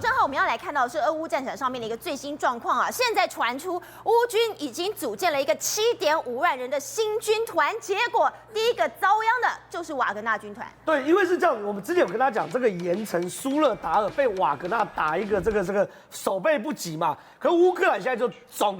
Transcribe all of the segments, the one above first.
正好我们要来看到的是俄乌战场上面的一个最新状况啊！现在传出乌军已经组建了一个7.5万人的新军团，结果第一个遭殃的就是瓦格纳军团。对，因为是这样，我们之前有跟大家讲，这个盐城苏勒达尔被瓦格纳打一个这个守备不及嘛，可乌克兰现在就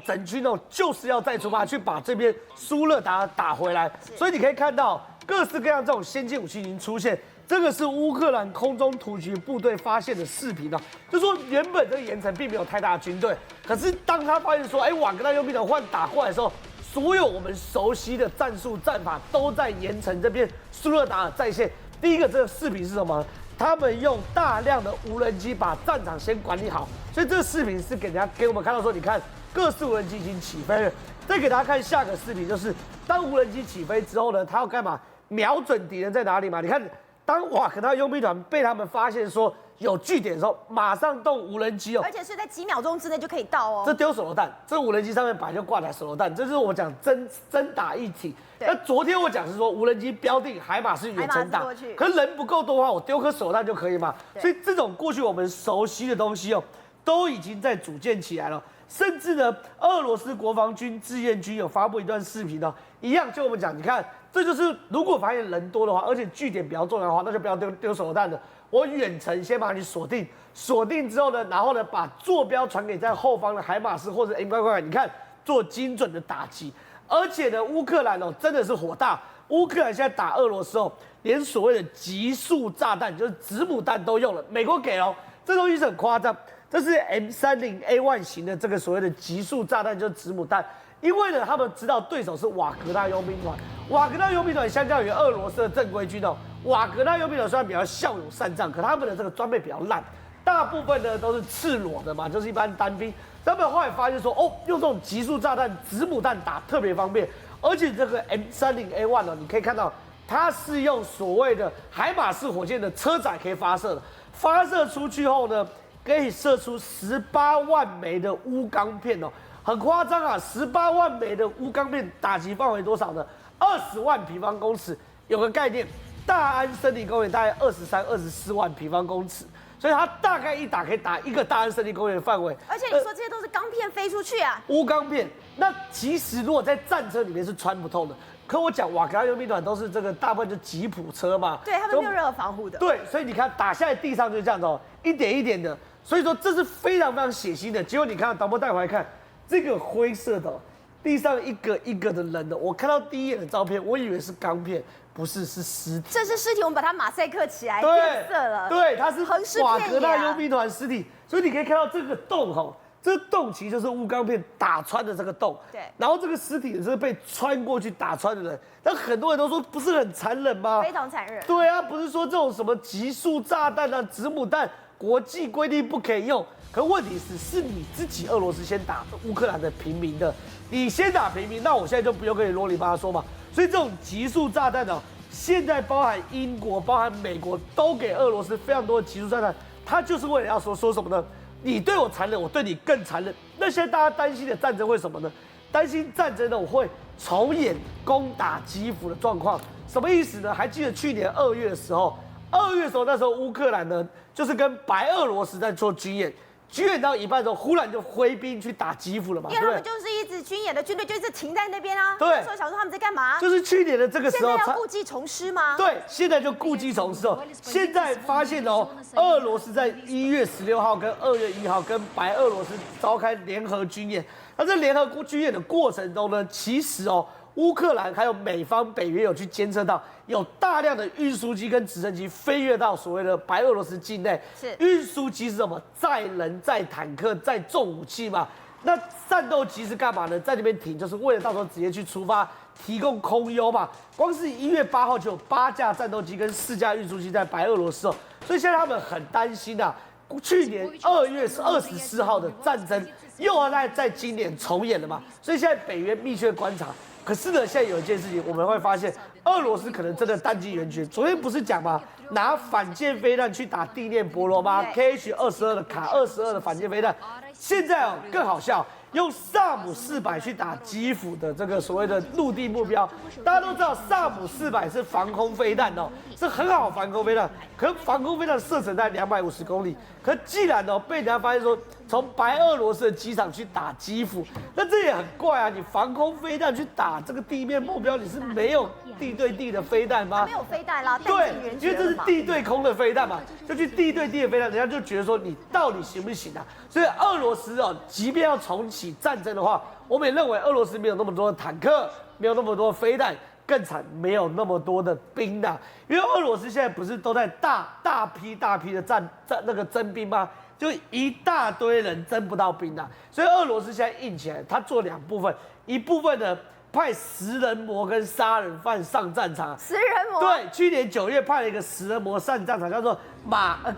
整军哦，就是要再出发去把这边苏勒达尔打回来，所以你可以看到各式各样这种先进武器已经出现。这个是乌克兰空中突击部队发现的视频啊，就说原本这个盐城并没有太大的军队，可是当他发现说，瓦格纳佣兵团换打过来的时候，所有我们熟悉的战术战法都在盐城这边苏勒达尔在线。第一个这个视频是什么？他们用大量的无人机把战场先管理好，所以这个视频是给我们看到说，你看各式无人机已经起飞了。再给大家看下个视频，就是当无人机起飞之后呢，他要干嘛？瞄准敌人在哪里嘛？你看。当瓦格纳佣兵团被他们发现说有据点的时候，马上动无人机哦，而且是在几秒钟之内就可以到哦。这丢手榴弹，这无人机上面本来就挂台手榴弹，这是我讲真打一体。那昨天我讲是说无人机标定海马是远程打，可是人不够多的话，我丢颗手榴弹就可以嘛。所以这种过去我们熟悉的东西哦，都已经在组建起来了。甚至呢，俄罗斯国防军志愿军有发布一段视频哦，一样就我们讲，你看，这就是如果发现人多的话，而且据点比较重要的话，那就不要丢手榴弹了。我远程先把你锁定，锁定之后呢，然后呢把坐标传给在后方的海马斯或者 M-1，你看做精准的打击。而且呢，乌克兰哦真的是火大，乌克兰现在打俄罗斯哦，连所谓的极速炸弹，就是子母弹都用了，美国给哦，这东西是很夸张。这是 M30A1 型的这个所谓的极速炸弹，就是子母弹。因为呢，他们知道对手是瓦格纳佣兵团，瓦格纳佣兵团相较于俄罗斯的正规军哦，瓦格纳佣兵团虽然比较骁勇善战，可他们的这个装备比较烂，大部分呢都是赤裸的嘛，就是一般单兵。他们后来发现说，用这种极速炸弹、子母弹打特别方便，而且这个 M30A1 哦，你可以看到它是用所谓的海马式火箭的车载可以发射的，发射出去后呢，可以射出18万枚的钨钢片哦，很夸张啊！18万枚的钨钢片打击范围多少呢？20万平方公尺。有个概念，大安森林公园大概24万平方公尺，所以它大概一打可以打一个大安森林公园的范围。而且你说这些都是钢片飞出去啊，钨钢片。那其实如果在战车里面是穿不透的。可我讲瓦格纳佣兵团都是这个大部分就吉普车嘛，对他们没有任何防护的。对，所以你看打下来地上就是这样子哦，一点一点的。所以说这是非常非常血腥的。结果你看导播带回来看，这个灰色的地上一个一个的人的，我看到第一眼的照片，我以为是钢片，不是，是尸体。这是尸体，我们把它马赛克起来变色了。对，它是横尸遍野啊瓦格纳佣兵团尸体，所以你可以看到这个洞哈。这个洞其实就是钨钢片打穿的这个洞，对。然后这个尸体是被穿过去打穿的人，但很多人都说不是很残忍吗？非常残忍。对啊，不是说这种什么极速炸弹啊、子母弹，国际规定不可以用。可问题是你自己俄罗斯先打乌克兰的平民的，你先打平民，那我现在就不用跟你啰里吧嗦嘛。所以这种极速炸弹呢，现在包含英国、包含美国都给俄罗斯非常多的极速炸弹，它就是为了要说什么呢？你对我残忍，我对你更残忍。那现在大家担心的战争会什么呢？担心战争呢，我会重演攻打基辅的状况。什么意思呢？还记得去年2月的时候，那时候乌克兰呢，就是跟白俄罗斯在做军演。军演到一半的时候，忽然就挥兵去打基辅了嘛？因为他们就是一支军演的军队，就一直停在那边啊。对。那时候想说他们在干嘛？就是去年的这个时候，现在要故技重施吗？对，现在就故技重施哦。现在发现哦，俄罗斯在1月16号跟2月1号跟白俄罗斯召开联合军演。那这联合军演的过程中呢，其实哦，乌克兰还有美方北约有去监测到，有大量的运输机跟直升机飞越到所谓的白俄罗斯境内。是运输机是什么？载人、载坦克、载重武器嘛。那战斗机是干嘛呢？在那边停，就是为了到时候直接去出发，提供空优嘛。光是1月8号就有8架战斗机跟4架运输机在白俄罗斯哦，所以现在他们很担心啊。去年2月24号的战争又要在今年重演了嘛，所以现在北约密切观察。可是呢，现在有一件事情我们会发现，俄罗斯可能真的弹尽援绝。昨天不是讲吗？拿反舰飞弹去打地念波罗吗 ？KH-22的卡22的反舰飞弹，现在哦更好笑。用萨姆400去打基辅的这个所谓的陆地目标，大家都知道萨姆400是防空飞弹哦，是很好防空飞弹。可防空飞弹射程在250公里，可既然哦被人家发现说从白俄罗斯的机场去打基辅，那这也很怪啊！你防空飞弹去打这个地面目标，你是没有地对地的飞弹吗？没有飞弹啦，对，因为这是地对空的飞弹嘛，就去地对地的飞弹，人家就觉得说你到底行不行啊？所以俄罗斯哦，即便要重启战争的话，我们也认为俄罗斯没有那么多的坦克，没有那么多的飞弹，更惨没有那么多的兵呐、因为俄罗斯现在不是都在大批的那个征兵吗？就一大堆人征不到兵啊，所以俄罗斯现在硬起来，他做2部分，一部分呢派食人魔跟杀人犯上战场。食人魔对，去年9月派了一个食人魔上战场，叫做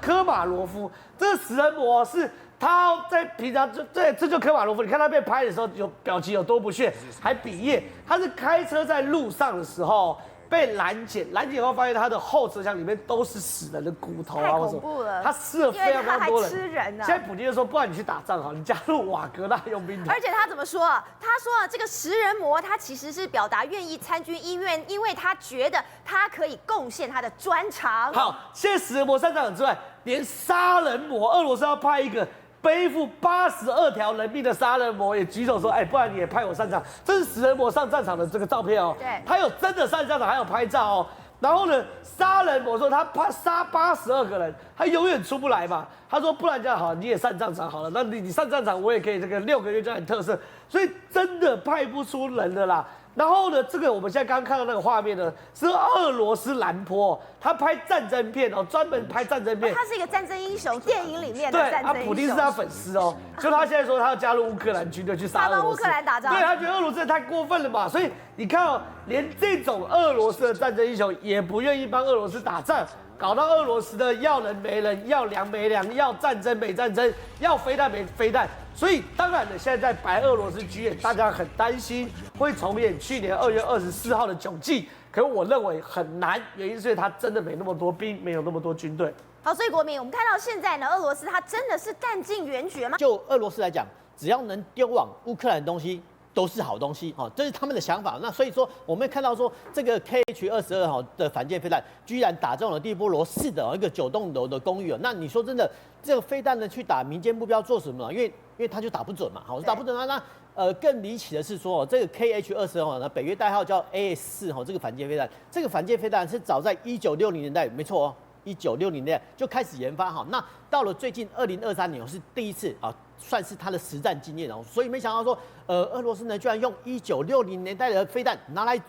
科马罗夫。这个食人魔是他在平常这就科马罗夫，你看他被拍的时候有表情有多不屑，还比耶。他是开车在路上的时候被拦截以后发现他的后车厢里面都是死人的骨头啊，太恐怖了，他吃了非常多人。吃人啊！现在普京就说，不然你去打仗好，你加入瓦格纳佣兵团。而且他怎么说啊？他说啊，这个食人魔他其实是表达愿意参军意愿，因为他觉得他可以贡献他的专长。好，现在食人魔上战场之外，连杀人魔，俄罗斯要派一个背负82条人命的杀人魔也举手说，哎，不然你也派我上场。这是食人魔上战场的这个照片哦。对，他有真的上战场，还有拍照哦。然后呢，杀人魔说他杀82个人，他永远出不来嘛。他说不然这样好，你也上战场好了，那你上战场我也可以这个6个月叫你特赦，所以真的派不出人的啦。然后呢，这个我们现在刚刚看到那个画面呢，是俄罗斯兰坡，他拍战争片哦，专门拍战争片。他是一个战争英雄，电影里面的战争英雄。普丁是他粉丝哦，就他现在说他要加入乌克兰军队去杀俄罗斯，他帮乌克兰打仗。对他觉得俄罗斯太过分了嘛，所以你看哦，连这种俄罗斯的战争英雄也不愿意帮俄罗斯打仗。搞到俄罗斯的要人没人，要粮没粮，要战争没战争，要飞弹没飞弹，所以当然了，现在在白俄罗斯军演，大家很担心会重演去年2月24号的窘境，可是我认为很难，原因是因为他真的没那么多兵，没有那么多军队。好，所以国民，我们看到现在呢，俄罗斯它真的是弹尽援绝吗？就俄罗斯来讲，只要能丢往乌克兰的东西，都是好东西哦，这是他们的想法。那所以说，我们看到说这个 KH-22的反舰飞弹居然打中了第波罗市的一个9栋楼的公寓。那你说真的，这个飞弹呢去打民间目标做什么呢？因为它就打不准嘛，好，打不准啊。那更离奇的是说，这个 KH-22呢，北约代号叫 AS4这个反舰飞弹，这个反舰飞弹是早在1960年代，没错哦。1960年代就开始研发哈，那到了最近2023年是第一次啊，算是它的实战经验哦，所以没想到说，俄罗斯呢居然用1960年代的飞弹拿来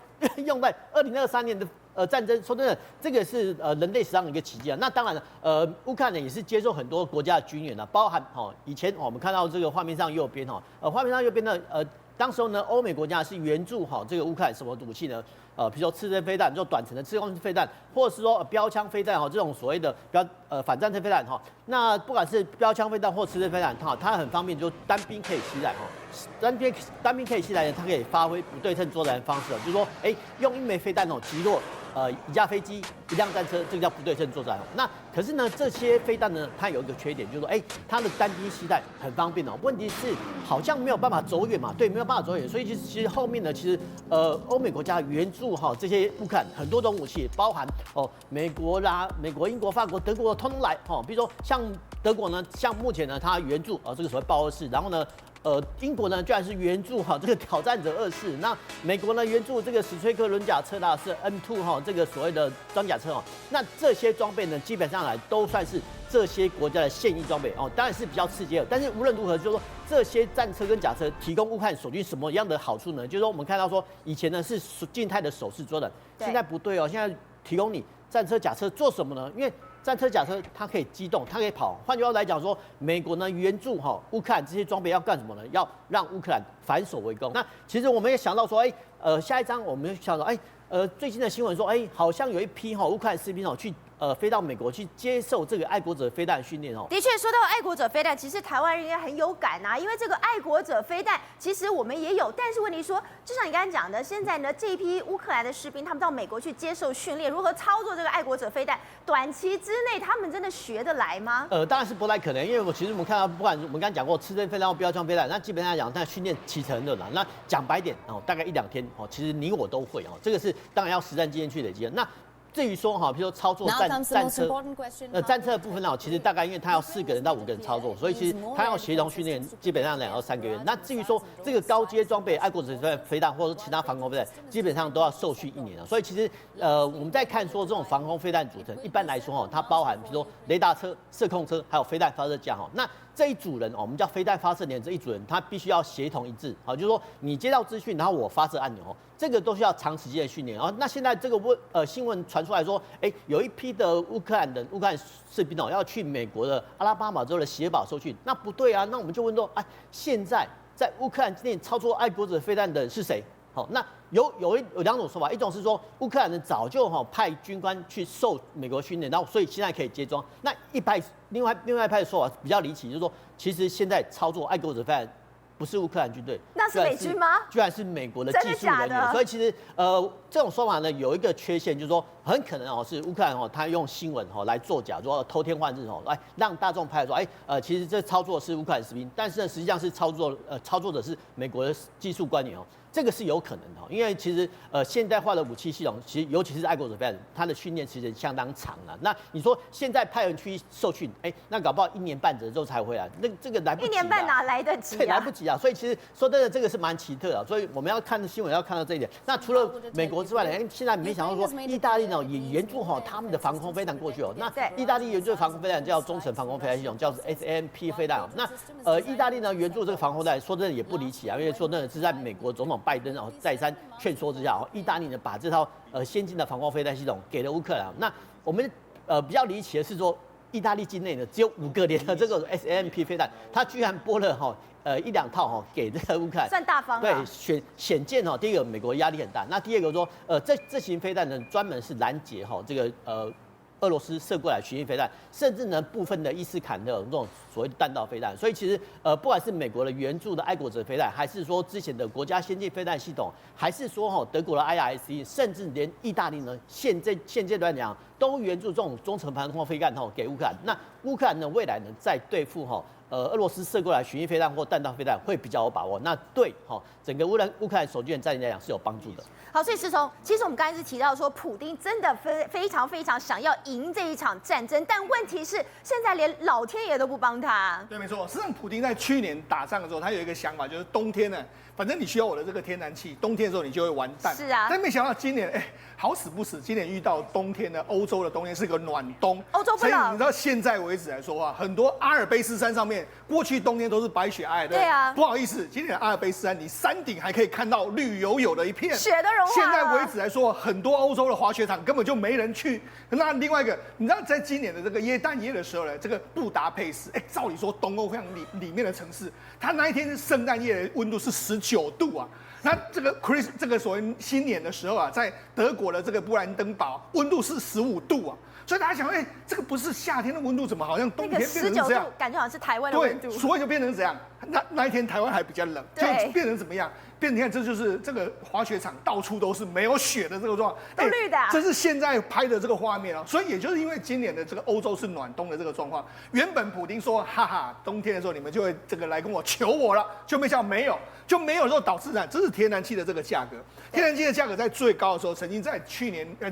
用在2023年的战争，说真的，这个是人类史上的一个奇迹啊。那当然了，乌克兰也是接受很多国家的军援啊，包含以前我们看到这个画面上右边画面上右边的当时候呢，欧美国家是援助这个乌克兰什么武器呢？比如说刺针飞弹，就短程的刺攻飞弹，或者是说标枪飞弹这种所谓的反战车飞弹那不管是标枪飞弹或刺针飞弹它很方便，就单兵可以携带单兵可以携带呢，它可以发挥不对称作战的方式就是说，用一枚飞弹击落一架飞机、一辆战车，这个叫不对称作战。那可是呢，这些飞弹呢，它有一个缺点，就是说，它的单兵携带很方便问题是好像没有办法走远嘛，对，没有办法走远，所以其实后面呢，其实欧美国家援助这些乌克兰很多种武器，包含美国、英国、法国、德国通通来比如说像德国呢，像目前呢，它援助这个所谓豹2式，然后呢。英国呢居然是援助这个挑战者2式，那美国呢援助这个史崔克轮甲车啦是 M2 这个所谓的装甲车那这些装备呢基本上来都算是这些国家的现役装备当然是比较刺激的，但是无论如何就是说这些战车跟甲车提供乌克兰守军什么样的好处呢？就是说我们看到说以前呢是静态的手势作战，现在不对现在提供你战车甲车做什么呢？因为战车、甲车它可以机动，它可以跑。换句话来讲说，美国呢援助乌克兰这些装备要干什么呢？要让乌克兰反守为攻。那其实我们也想到说，下一章我们想到，最近的新闻说，好像有一批乌克兰士兵去飞到美国去接受这个爱国者飞弹训练哦。的确，说到爱国者飞弹，其实台湾人也很有感啊，因为这个爱国者飞弹其实我们也有，但是问题说，就像你刚才讲的，现在呢这一批乌克兰的士兵，他们到美国去接受训练，如何操作这个爱国者飞弹，短期之内他们真的学得来吗？当然是不太可能，因为其实我们看到，不管我们刚刚讲过刺针飞弹或标枪飞弹，那基本上讲，那训练期程很短了。那讲白点哦，大概1-2天哦，其实你我都会哦，这个是当然要实战经验去累积的。那至于说哈，比如说操作战车，战车的部分呢，其实大概因为它要4个人到5个人操作，所以其实它要协同训练，基本上2到3个月。那至于说这个高阶装备，爱国者飞弹或者说其他防空飞弹，基本上都要受训1年了。所以其实我们在看说这种防空飞弹组成，一般来说哈，它包含比如说雷达车、射控车，还有飞弹发射架哈。那这一组人，我们叫飞弹发射连这一组人，他必须要协同一致，好，就是说你接到资讯，然后我发射按钮，这个都需要长时间的训练。那现在这个新闻传出来说，有一批的乌克兰士兵要去美国的阿拉巴马州的协堡受训，那不对啊，那我们就问说，现在在乌克兰境内操作爱国者飞弹的人是谁？好，那有2种说法，一种是说乌克兰人早就派军官去受美国训练，然后所以现在可以接装。那另外一派的说法比较离奇，就是说其实现在操作爱国者飞弹不是乌克兰军队，那是美军吗？居然是美国的技术人员。所以其实这种说法呢有一个缺陷，就是说很可能是乌克兰他用新闻来作假，说偷天换日来让大众拍说其实这操作是乌克兰士兵，但是呢实际上是操作者是美国的技术官员这个是有可能的，因为其实现代化的武器系统，其实尤其是爱国者飞弹，它的训练时间相当长了。那你说现在派人去受训，那搞不好1年半之后才回来，那这个来不及。1年半哪来得及？对，来不及啊。所以其实说真的，这个是蛮奇特的。所以我们要看新闻，要看到这一点。那除了美国之外呢，现在没想到说意大利呢也援助他们的防空飞弹过去那意大利援助的防空飞弹叫中程防空飞弹系统，叫 SAMP 飞弹那意大利呢援助这个防空飞弹，说真的也不离奇啊，因为说真的是在美国总统拜登再三劝说之下，意大利呢把这套先进的防空飞弹系统给了乌克兰。那我们比较离奇的是说，意大利境内呢只有5个连的这个 SAMP 飞弹，它居然拨了1-2套给这个乌克兰，算大方。对，显见第一个美国压力很大，那第二个说这型飞弹呢专门是拦截这个俄罗斯射过来巡弋飞弹，甚至呢部分的伊斯坎特这种所谓的弹道飞弹，所以其实不管是美国的援助的爱国者飞弹，还是说之前的国家先进飞弹系统，还是说德国的 IRIS， 甚至连意大利呢现阶段讲都援助这种中程防空飞弹给乌克兰。那乌克兰呢未来呢在对付俄罗斯射过来巡弋飞弹或弹道飞弹会比较有把握，那对整个乌克兰守军战役来讲是有帮助的。好，所以石崇，其实我们刚才是提到说，普丁真的非常非常想要赢这一场战争，但问题是现在连老天爷都不帮他。对，没错。实际上，普丁在去年打仗的时候，他有一个想法，就是冬天呢，反正你需要我的这个天然气，冬天的时候你就会完蛋。是啊。但没想到今年，好死不死，今年遇到冬天呢，欧洲的冬天是个暖冬。欧洲不冷。所以你知道现在为止来说啊，很多阿尔卑斯山上面，过去冬天都是白雪皑，对啊。不好意思，今年的阿尔卑斯山，你山顶还可以看到绿油油的一片，雪都融化了。现在为止来说，很多欧洲的滑雪场根本就没人去。那另外一个，你知道在今年的这个耶诞夜的时候呢，这个布达佩斯，照理说东欧非常里面的城市，它那一天是圣诞夜的温度是19度啊。那这个所谓新年的时候啊，在德国的这个布兰登堡温度是15度啊。所以大家想，这个不是夏天的温度，怎么好像冬天变成这样？感觉好像是台湾的温度。对，所以就变成怎样？那一天台湾还比较冷，就变成怎么样？你看，这就是这个滑雪场到处都是没有雪的这个状况，都绿的。这是现在拍的这个画面啊。所以也就是因为今年的这个欧洲是暖冬的这个状况，原本普丁说，哈哈，冬天的时候你们就会这个来跟我求我了，就没想到没有之后导致这是天然气的这个价格。天然气的价格在最高的时候，曾经在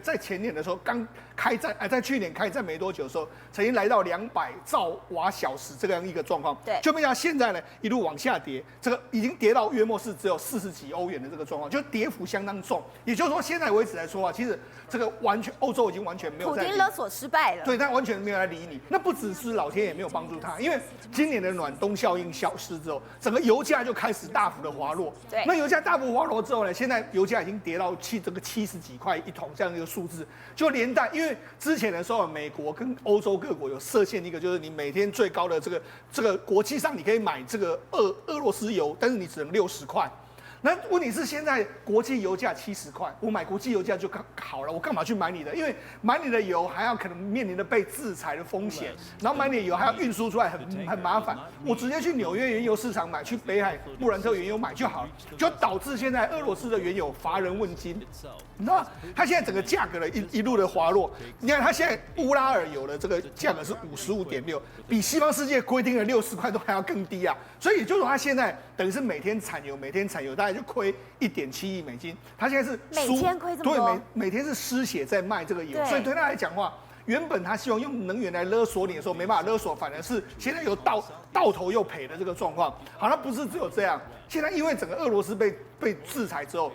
在前年的时候刚开战，在去年开战没多久的时候，曾经来到200兆瓦小时这样一个状况。对，就没想到现在呢一路往下跌，这个已经跌到约莫是只有40几欧元的这个状况，就跌幅相当重。也就是说，现在为止来说啊，其实这个欧洲已经完全没有在。普丁勒索失败了。对，他完全没有来理你。那不只是老天爷没有帮助他，因为今年的暖冬效应消失之后，整个油价就开始大幅的滑落。对。那油价大幅滑落之后呢，现在油价已经跌到这个70几块一桶这样一个数字，就连带因为之前的时候，美国跟欧洲各国有设限一个，就是你每天最高的这个国际上你可以买这个俄罗斯油，但是你只能60块。那问题是现在国际油价70块，我买国际油价就好了，我干嘛去买你的？因为买你的油还要可能面临的被制裁的风险，然后买你的油还要运输出来很麻烦。我直接去纽约原油市场买，去北海布兰特原油买就好了，就导致现在俄罗斯的原油乏人问津。你知道它现在整个价格的一路的滑落，你看它现在乌拉尔油的这个价格是55.6，比西方世界规定的60块都还要更低啊。所以也就是说，它现在等于是每天产油大概就亏1.7亿美金。它现在是每天亏这么多，对，每天是失血在卖这个油，所以对他来讲话，原本他希望用能源来勒索你的时候，没办法勒索，反而是现在有到头又赔的这个状况。好，那不是只有这样，现在因为整个俄罗斯被制裁之后，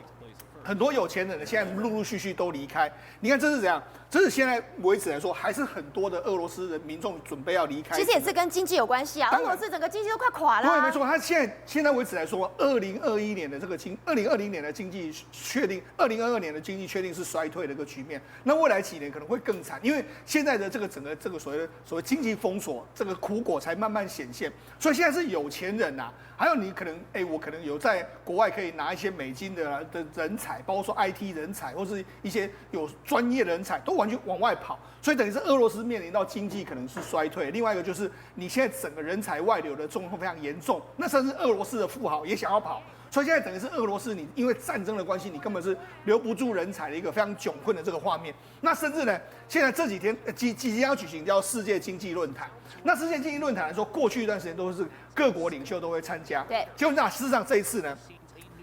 很多有钱人呢，现在陆陆续续都离开。你看这是怎样？这是现在为止来说，还是很多的俄罗斯人民众准备要离开。其实也是跟经济有关系啊，俄罗斯整个经济都快垮了。对，没错。他现在为止来说，2020年的2020年的经济确定，2022年的经济确定是衰退的一个局面。那未来几年可能会更惨，因为现在的这个整个这个所谓经济封锁，这个苦果才慢慢显现。所以现在是有钱人呐，还有你可能我可能有在国外可以拿一些美金的人才，包括说 IT 人才或是一些有专业人才都完全往外跑，所以等于是俄罗斯面临到经济可能是衰退。另外一个就是你现在整个人才外流的状况非常严重，那甚至俄罗斯的富豪也想要跑，所以现在等于是俄罗斯你因为战争的关系，你根本是留不住人才的一个非常窘困的这个画面。那甚至呢，现在这几天即将要举行叫世界经济论坛。那世界经济论坛来说，过去一段时间都是各国领袖都会参加，对，结果事实上这一次呢，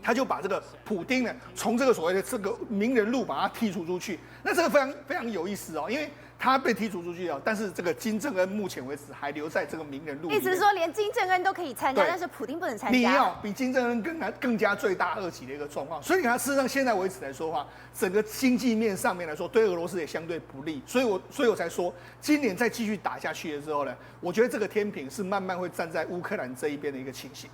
他就把这个普丁呢，从这个所谓的这个名人录把他剔除出去。那这个非常非常有意思哦，因为他被剔除出去了，但是这个金正恩目前为止还留在这个名人录里面。意思是说，连金正恩都可以参加，但是普丁不能参加。你要比金正恩更加罪大恶极的一个状况。所以你看，事实上现在为止来说的话，整个经济面上面来说，对俄罗斯也相对不利。所以我才说，今年再继续打下去的时候呢，我觉得这个天平是慢慢会站在乌克兰这一边的一个情形。